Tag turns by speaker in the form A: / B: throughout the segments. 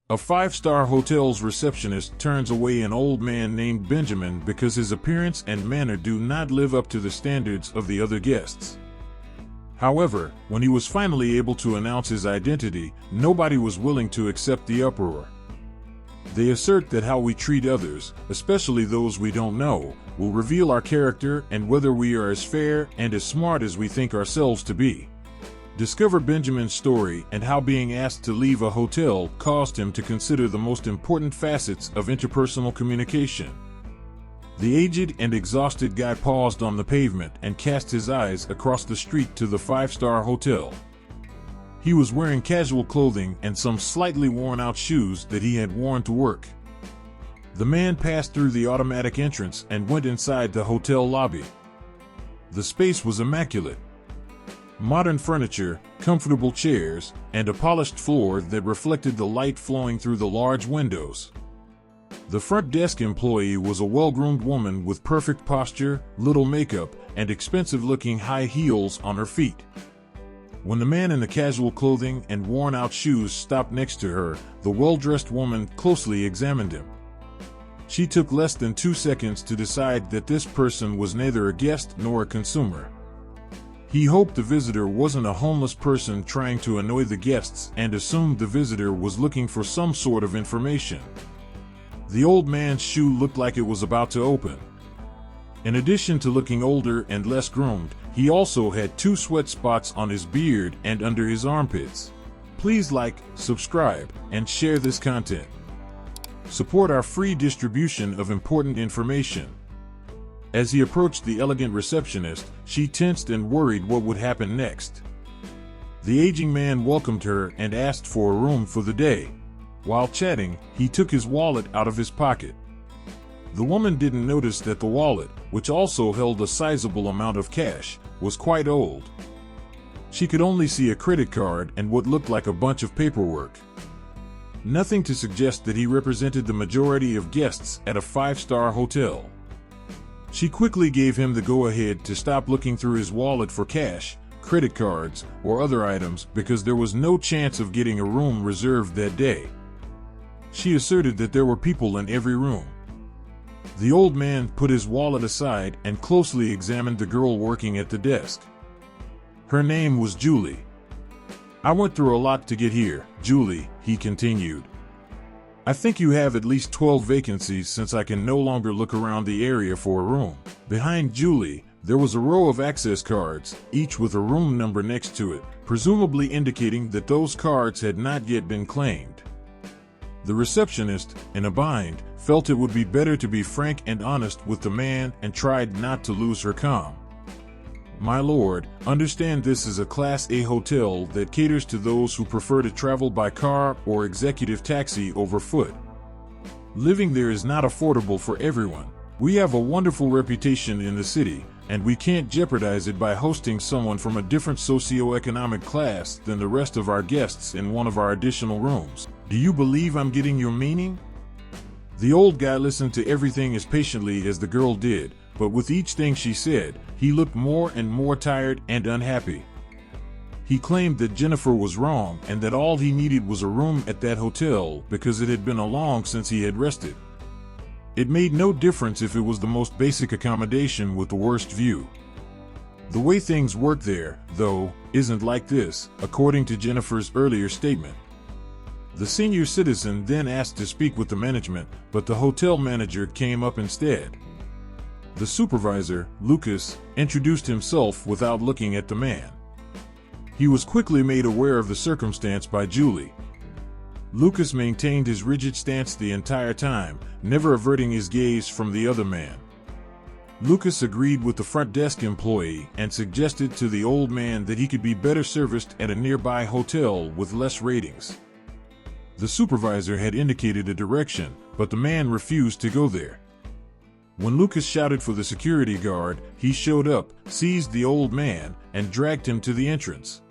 A: A five-star hotel's receptionist turns away an old man named Benjamin because his appearance and manner do not live up to the standards of the other guests. However, when he was finally able to announce his identity, nobody was willing to accept the uproar. They assert that how we treat others, especially those we don't know, will reveal our character and whether we are as fair and as smart as we think ourselves to be. Discover Benjamin's story and how being asked to leave a hotel caused him to consider the most important facets of interpersonal communication. The aged and exhausted guy paused on the pavement and cast his eyes across the street to the five-star hotel. He was wearing casual clothing and some slightly worn-out shoes that he had worn to work. The man passed through the automatic entrance and went inside the hotel lobby. The space was immaculate. Modern furniture, comfortable chairs, and a polished floor that reflected the light flowing through the large windows. The front desk employee was a well-groomed woman with perfect posture, little makeup, and expensive-looking high heels on her feet. When the man in the casual clothing and worn-out shoes stopped next to her, the well-dressed woman closely examined him. She took less than 2 seconds to decide that this person was neither a guest nor a consumer. He hoped the visitor wasn't a homeless person trying to annoy the guests and assumed the visitor was looking for some sort of information. The old man's shoe looked like it was about to open. In addition to looking older and less groomed, he also had 2 sweat spots on his beard and under his armpits. Please like, subscribe, and share this content. Support our free distribution of important information. As he approached the elegant receptionist, she tensed and worried what would happen next. The aging man welcomed her and asked for a room for the day. While chatting, he took his wallet out of his pocket. The woman didn't notice that the wallet, which also held a sizable amount of cash, was quite old. She could only see a credit card and what looked like a bunch of paperwork. Nothing to suggest that he represented the majority of guests at a five-star hotel. She quickly gave him the go-ahead to stop looking through his wallet for cash, credit cards, or other items because there was no chance of getting a room reserved that day. She asserted that there were people in every room. The old man put his wallet aside and closely examined the girl working at the desk. Her name was Julie. "I went through a lot to get here, Julie," he continued. "I think you have at least 12 vacancies since I can no longer look around the area for a room." Behind Julie, there was a row of access cards, each with a room number next to it, presumably indicating that those cards had not yet been claimed. The receptionist, in a bind, felt it would be better to be frank and honest with the man and tried not to lose her calm. "My lord, understand this is a Class A hotel that caters to those who prefer to travel by car or executive taxi over foot. Living there is not affordable for everyone. We have a wonderful reputation in the city, and we can't jeopardize it by hosting someone from a different socioeconomic class than the rest of our guests in one of our additional rooms. Do you believe I'm getting your meaning?" The old guy listened to everything as patiently as the girl did, but with each thing she said, he looked more and more tired and unhappy. He claimed that Jennifer was wrong and that all he needed was a room at that hotel because it had been long since he had rested. It made no difference if it was the most basic accommodation with the worst view. The way things work there, though, isn't like this, according to Jennifer's earlier statement. The senior citizen then asked to speak with the management, but the hotel manager came up instead. The supervisor, Lucas, introduced himself without looking at the man. He was quickly made aware of the circumstance by Julie. Lucas maintained his rigid stance the entire time, never averting his gaze from the other man. Lucas agreed with the front desk employee and suggested to the old man that he could be better serviced at a nearby hotel with less ratings. The supervisor had indicated a direction, but the man refused to go there. When Lucas shouted for the security guard, he showed up, seized the old man, and dragged him to the entrance.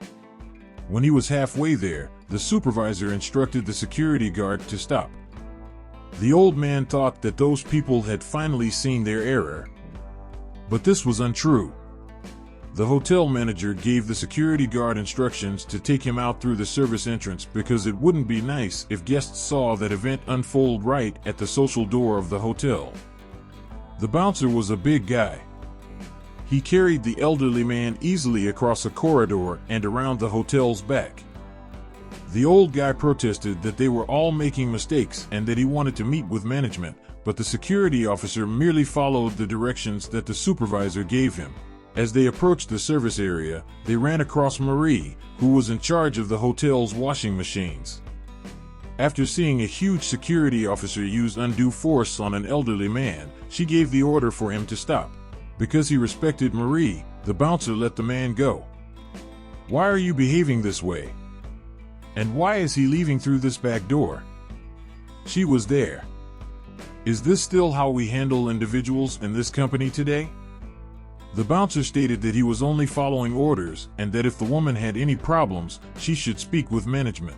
A: When he was halfway there, the supervisor instructed the security guard to stop. The old man thought that those people had finally seen their error. But this was untrue. The hotel manager gave the security guard instructions to take him out through the service entrance because it wouldn't be nice if guests saw that event unfold right at the social door of the hotel. The bouncer was a big guy. He carried the elderly man easily across a corridor and around the hotel's back. The old guy protested that they were all making mistakes and that he wanted to meet with management, but the security officer merely followed the directions that the supervisor gave him. As they approached the service area, they ran across Marie, who was in charge of the hotel's washing machines. After seeing a huge security officer use undue force on an elderly man, she gave the order for him to stop. Because he respected Marie, the bouncer let the man go. "Why are you behaving this way? And why is he leaving through this back door?" She was there. "Is this still how we handle individuals in this company today?" The bouncer stated that he was only following orders and that if the woman had any problems, she should speak with management.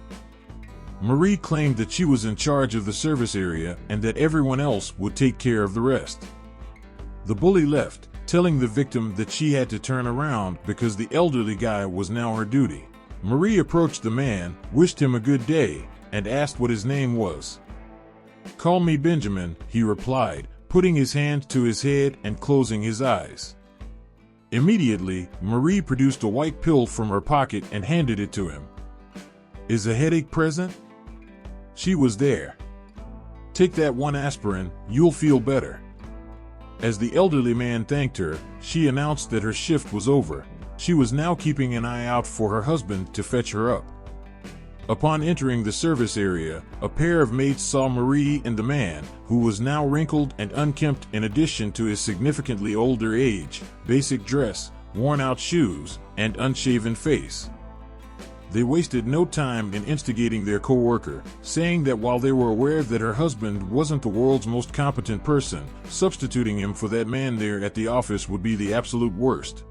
A: Marie claimed that she was in charge of the service area and that everyone else would take care of the rest. The bully left, telling the victim that she had to turn around because the elderly guy was now her duty. Marie approached the man, wished him a good day, and asked what his name was. "Call me Benjamin," he replied, putting his hand to his head and closing his eyes. Immediately, Marie produced a white pill from her pocket and handed it to him. "Is a headache present?" She was there. "Take that one aspirin, you'll feel better." As the elderly man thanked her, she announced that her shift was over. She was now keeping an eye out for her husband to fetch her up. Upon entering the service area, a pair of mates saw Marie and the man, who was now wrinkled and unkempt in addition to his significantly older age, basic dress, worn-out shoes, and unshaven face. They wasted no time in instigating their co-worker, saying that while they were aware that her husband wasn't the world's most competent person, substituting him for that man there at the office would be the absolute worst.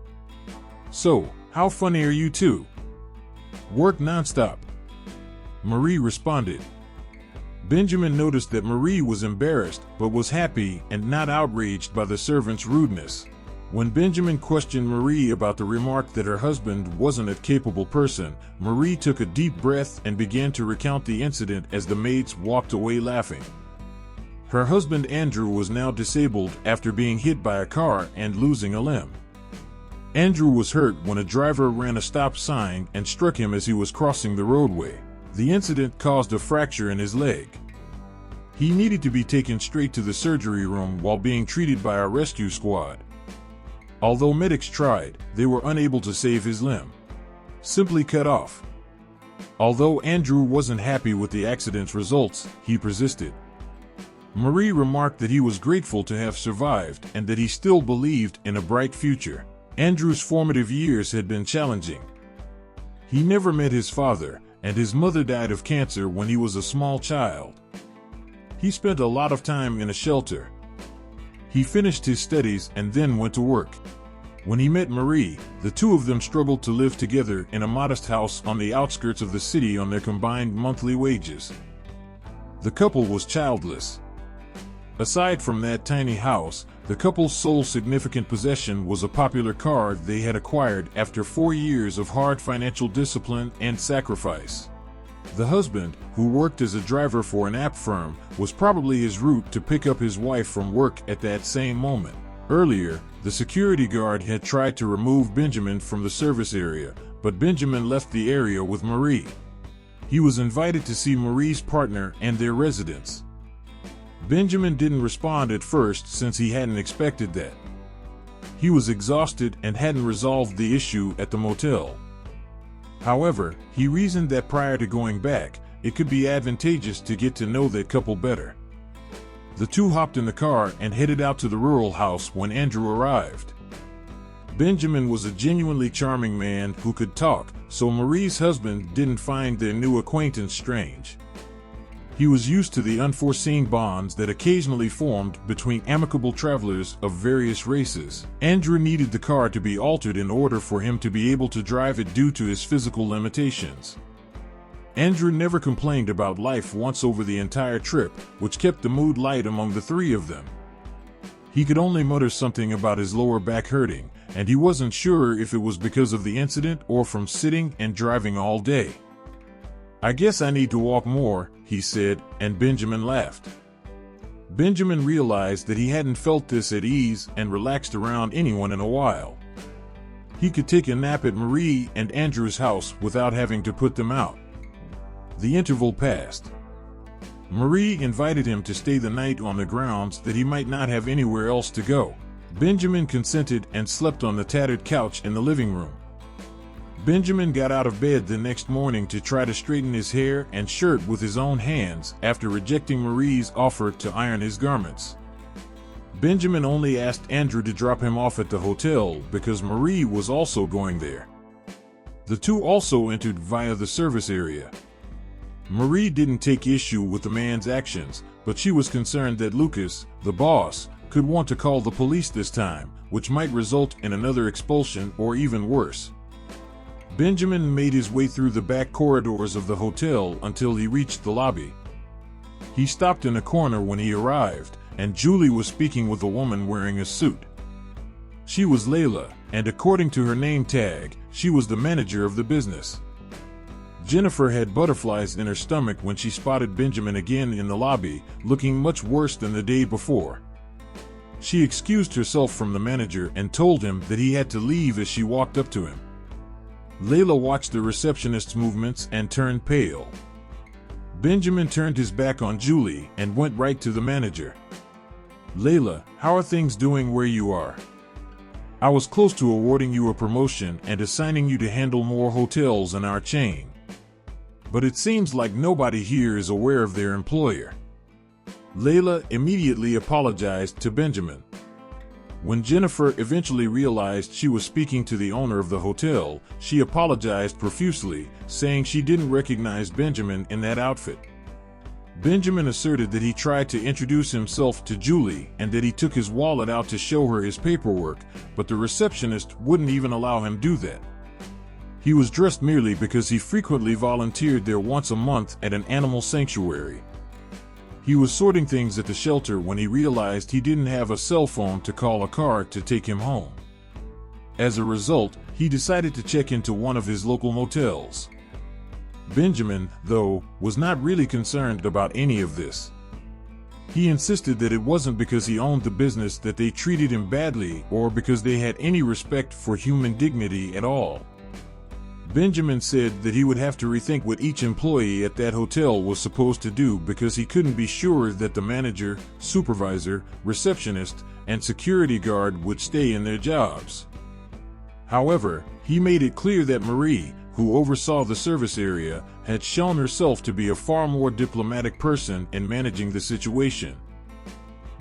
A: "So, how funny are you two? Work nonstop?" Marie responded. Benjamin noticed that Marie was embarrassed but was happy and not outraged by the servant's rudeness. When Benjamin questioned Marie about the remark that her husband wasn't a capable person, Marie took a deep breath and began to recount the incident as the maids walked away laughing. Her husband Andrew was now disabled after being hit by a car and losing a limb. Andrew was hurt when a driver ran a stop sign and struck him as he was crossing the roadway. The incident caused a fracture in his leg. He needed to be taken straight to the surgery room while being treated by a rescue squad. Although medics tried, they were unable to save his limb. Simply cut off. Although Andrew wasn't happy with the accident's results, he persisted. Marie remarked that he was grateful to have survived and that he still believed in a bright future. Andrew's formative years had been challenging. He never met his father, and his mother died of cancer when he was a small child. He spent a lot of time in a shelter. He finished his studies and then went to work. When he met Marie, the two of them struggled to live together in a modest house on the outskirts of the city on their combined monthly wages. The couple was childless. Aside from that tiny house, the couple's sole significant possession was a popular car they had acquired after 4 years of hard financial discipline and sacrifice. The husband, who worked as a driver for an app firm, was probably his route to pick up his wife from work at that same moment. Earlier, the security guard had tried to remove Benjamin from the service area, but Benjamin left the area with Marie. He was invited to see Marie's partner and their residence. Benjamin didn't respond at first since he hadn't expected that. He was exhausted and hadn't resolved the issue at the motel. However, he reasoned that prior to going back, it could be advantageous to get to know that couple better. The two hopped in the car and headed out to the rural house when Andrew arrived. Benjamin was a genuinely charming man who could talk, so Marie's husband didn't find their new acquaintance strange. He was used to the unforeseen bonds that occasionally formed between amicable travelers of various races. Andrew needed the car to be altered in order for him to be able to drive it due to his physical limitations. Andrew never complained about life once over the entire trip, which kept the mood light among the three of them. He could only mutter something about his lower back hurting, and he wasn't sure if it was because of the incident or from sitting and driving all day. "I guess I need to walk more," he said, and Benjamin laughed. Benjamin realized that he hadn't felt this at ease and relaxed around anyone in a while. He could take a nap at Marie and Andrew's house without having to put them out. The interval passed. Marie invited him to stay the night on the grounds that he might not have anywhere else to go. Benjamin consented and slept on the tattered couch in the living room. Benjamin got out of bed the next morning to try to straighten his hair and shirt with his own hands after rejecting Marie's offer to iron his garments. Benjamin only asked Andrew to drop him off at the hotel because Marie was also going there. The two also entered via the service area. Marie didn't take issue with the man's actions, but she was concerned that Lucas, the boss, could want to call the police this time, which might result in another expulsion or even worse. Benjamin made his way through the back corridors of the hotel until he reached the lobby. He stopped in a corner when he arrived, and Julie was speaking with a woman wearing a suit. She was Layla, and according to her name tag, she was the manager of the business. Jennifer had butterflies in her stomach when she spotted Benjamin again in the lobby, looking much worse than the day before. She excused herself from the manager and told him that he had to leave as she walked up to him. Layla watched the receptionist's movements and turned pale. Benjamin turned his back on Julie and went right to the manager. "Layla, how are things doing where you are? I was close to awarding you a promotion and assigning you to handle more hotels in our chain. But it seems like nobody here is aware of their employer." Layla immediately apologized to Benjamin. When Jennifer eventually realized she was speaking to the owner of the hotel, she apologized profusely, saying she didn't recognize Benjamin in that outfit. Benjamin asserted that he tried to introduce himself to Julie and that he took his wallet out to show her his paperwork, but the receptionist wouldn't even allow him do that. He was dressed merely because he frequently volunteered there once a month at an animal sanctuary. He was sorting things at the shelter when he realized he didn't have a cell phone to call a car to take him home. As a result, he decided to check into one of his local motels. Benjamin, though, was not really concerned about any of this. He insisted that it wasn't because he owned the business that they treated him badly or because they had any respect for human dignity at all. Benjamin said that he would have to rethink what each employee at that hotel was supposed to do because he couldn't be sure that the manager, supervisor, receptionist, and security guard would stay in their jobs. However, he made it clear that Marie, who oversaw the service area, had shown herself to be a far more diplomatic person in managing the situation.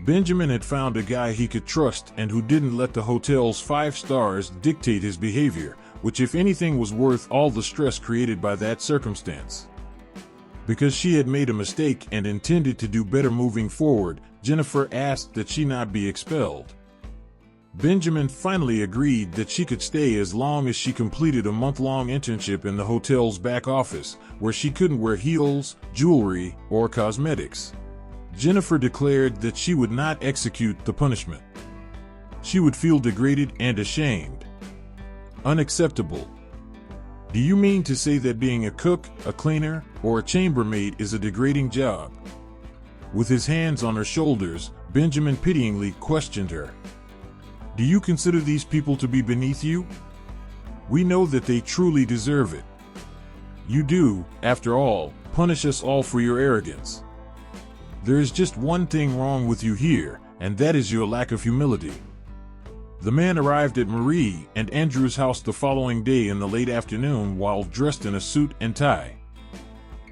A: Benjamin had found a guy he could trust and who didn't let the hotel's 5 stars dictate his behavior, which if anything was worth all the stress created by that circumstance. Because she had made a mistake and intended to do better moving forward, Jennifer asked that she not be expelled. Benjamin finally agreed that she could stay as long as she completed a month-long internship in the hotel's back office, where she couldn't wear heels, jewelry, or cosmetics. Jennifer declared that she would not execute the punishment. She would feel degraded and ashamed. Unacceptable. Do you mean to say that being a cook, a cleaner, or a chambermaid is a degrading job? With his hands on her shoulders, Benjamin pityingly questioned her. Do you consider these people to be beneath you? We know that they truly deserve it. You do, after all, punish us all for your arrogance. There is just one thing wrong with you here, and that is your lack of humility. The man arrived at Marie and Andrew's house the following day in the late afternoon while dressed in a suit and tie.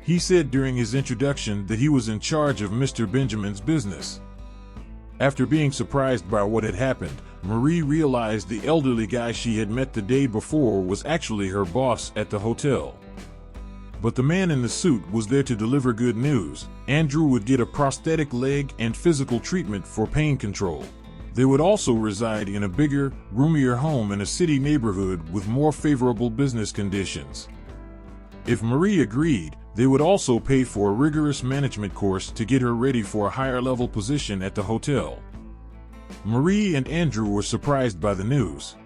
A: He said during his introduction that he was in charge of Mr. Benjamin's business. After being surprised by what had happened, Marie realized the elderly guy she had met the day before was actually her boss at the hotel. But the man in the suit was there to deliver good news. Andrew would get a prosthetic leg and physical treatment for pain control. They would also reside in a bigger, roomier home in a city neighborhood with more favorable business conditions. If Marie agreed, they would also pay for a rigorous management course to get her ready for a higher-level position at the hotel. Marie and Andrew were surprised by the news.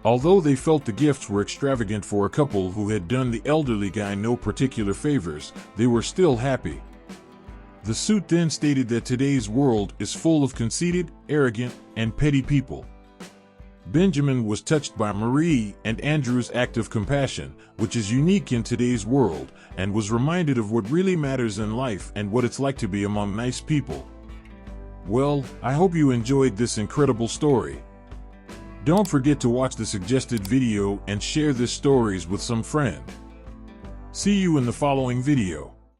A: Although they felt the gifts were extravagant for a couple who had done the elderly guy no particular favors, they were still happy. The suit then stated that today's world is full of conceited, arrogant, and petty people. Benjamin was touched by Marie and Andrew's act of compassion, which is unique in today's world, and was reminded of what really matters in life and what it's like to be among nice people. Well, I hope you enjoyed this incredible story. Don't forget to watch the suggested video and share this stories with some friend. See you in the following video.